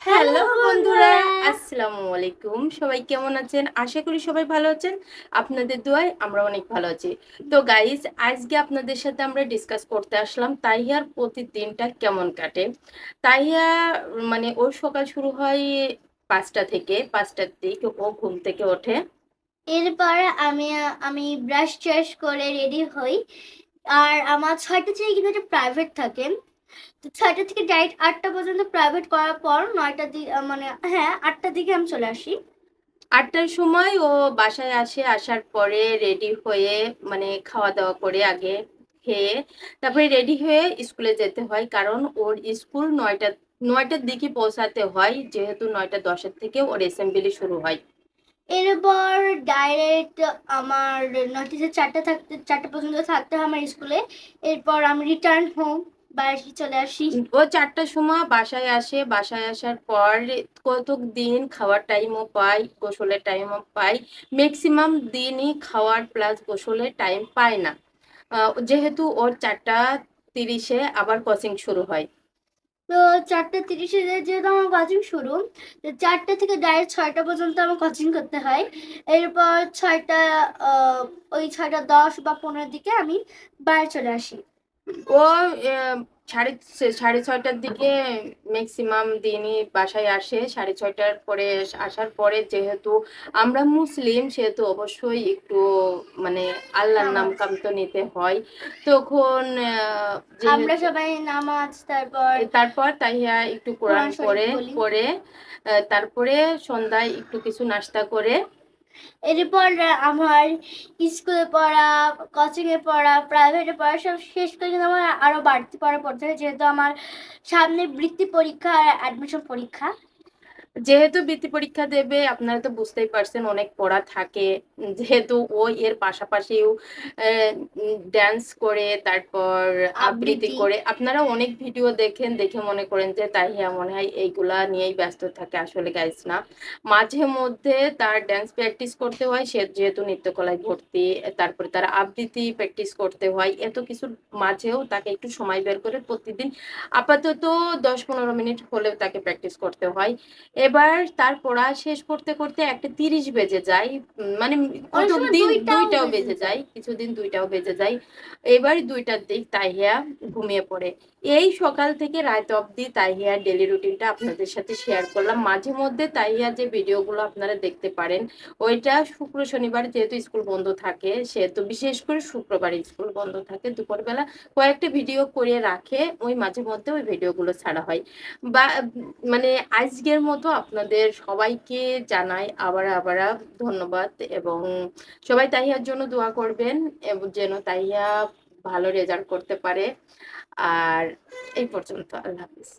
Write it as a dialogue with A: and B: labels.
A: Hello
B: hello
A: বন্ধুরা,
B: বন্ধুরা!
A: আসসালামু আলাইকুম। সবাই কেমন আছেন? আশা করি সবাই ভালো আছেন। আপনাদের দোয়ায় আমরা অনেক ভালো আছি। তো গাইস, আজকে আপনাদের সাথে আমরা ডিসকাস করতে আসলাম তাহিয়ার প্রতিদিনটা কেমন কাটে। তাহিয়া মানে ওর সকাল শুরু হয় ৫টা থেকে। ৫টার দিক ও ঘুম থেকে ওঠে।
B: এরপর আমি ব্রাশ-ট্রাশ করে রেডি হই। আর আমার ৬টা থেকে কিন্তু একটা প্রাইভেট থাকে। তো ৬টা থেকে ডাইরেক্ট ৮টা পর্যন্ত প্রাইভেট করার পর ৯টার মানে হ্যাঁ, ৮টার দিকে আমি চলে আসি।
A: ৮টার সময় ও বাসায় আসে। আসার পরে রেডি হয়ে মানে খাওয়া-দাওয়া করে আগে খেয়ে তারপরে রেডি হয়ে স্কুলে যেতে হয়। কারণ ওর স্কুল ৯টার দিকে পৌঁছাতে হয়। যেহেতু ৯:১০ এর থেকে ওর অ্যাসেম্বলি শুরু হয়।
B: এরপর ডাইরেক্ট আমার ৯টা থেকে ৪টা পর্যন্ত থাকতে হয় আমার স্কুলে। এরপর আমি রিটার্ন হোম, বাড়ি চলে আসি।
A: ও ৪টার সময় বাসায় আসে। বাসায় আসার পর কতক দিন খাওয়ার টাইমও পায়, গোসলের টাইমও পায়। মেক্সিমাম দিনই খাওয়ার প্লাস গোসলের টাইম পায় না। আ যেহেতু ওর ৪:৩০ এ আবার কোচিং শুরু হয়।
B: তো ৪:৩০ এ যেহেতু আমার কোচিং শুরু, তো ৪টা থেকে ডাইরেক্ট ৬টা পর্যন্ত আমার কোচিং করতে হয়। এরপর ৬টা আ ওই ৬:১০ বা ১৫ দিকে আমি বাড়ি চলে আসি।
A: ও এ সাড়ে ৬:৩০ দিকে মেক্সিমাম দিনই বাসায় আসে। ৬:৩০ পরে আসার পরে যেহেতু আমরা মুসলিম সেহেতু অবশ্যই একটু মানে আল্লাহর নাম
B: নামাজ।
A: কাম তো নিতে হয়। তখন
B: আমরা
A: যেহেতু
B: সবাই নামাজ, তারপর
A: তারপর তাহিয়া একটু কোরআন
B: কোরআন শরীফ
A: পড়ে,
B: বলি।
A: পড়ে তারপরে সন্ধ্যায় একটু কিছু নাস্তা করে
B: এরপর আমার স্কুলে পড়া, কোচিং এ পড়া, প্রাইভেটে পড়া সব শেষ করে কিন্তু আমার আরো বাড়তি পড়া পড়তে হয়। যেহেতু আমার সামনে বৃত্তি পরীক্ষা আর অ্যাডমিশন পরীক্ষা।
A: যেহেতু বৃত্তি পরীক্ষা দেবে আপনারা তো বুঝতেই পারছেন অনেক পড়া থাকে। যেহেতু ও এর পাশাপাশিও ড্যান্স করে তারপর আবৃত্তি
B: আবৃত্তি।
A: করে। আপনারা অনেক ভিডিও দেখেন, দেখে মনে করেন যে তাহিয়া মনে হয় এইগুলা নিয়েই ব্যস্ত থাকে। আসলে গাইজ না। মাঝে মধ্যে তার ড্যান্স প্র্যাকটিস করতে হয়। সে যেহেতু নৃত্যকলায় ভর্তি, তারপরে তার আবৃত্তি প্র্যাকটিস করতে হয়। এত কিছুর মাঝেও তাকে একটু সময় বের করে প্রতিদিন আপাতত ১০-১৫ মিনিট হলেও তাকে প্র্যাকটিস করতে হয়। এবার তার পড়া শেষ করতে, করতে ১:৩০ বেজে যায়। মানে
B: অনেক
A: কতক
B: সময়
A: দিন ২
B: ২টাও
A: টাও
B: বেজে
A: বেজে
B: যায়।
A: যায়। কিছুদিন ২ টাও বেজে যায়। এবার ২ টার দিক তাহিয়া ঘুমিয়ে পড়ে। এই সকাল থেকে রাত অবধি তাহিয়ার ডেইলি রুটিনটা আপনাদের সাথে শেয়ার করলাম। মাঝে মধ্যে তাহিয়া যে ভিডিওগুলো আপনারা দেখতে পারেন, ওইটা শুক্র, শনিবার যেহেতু স্কুল বন্ধ থাকে, সেহেতু বিশেষ করে শুক্রবারে স্কুল বন্ধ থাকে। দুপুরবেলা কয়েকটা ভিডিও করে রাখে, ওই মাঝে মধ্যে ওই ভিডিওগুলো ছাড়া হয়। বা মানে আজকের মতো আপনাদের সবাইকে জানাই আবার ধন্যবাদ এবং সবাই তাহিয়ার জন্য দোয়া করবেন এবং যেন তাহিয়া ভালো রেজাল্ট করতে পারে। আর এই পর্যন্ত। আল্লাহ হাফেজ।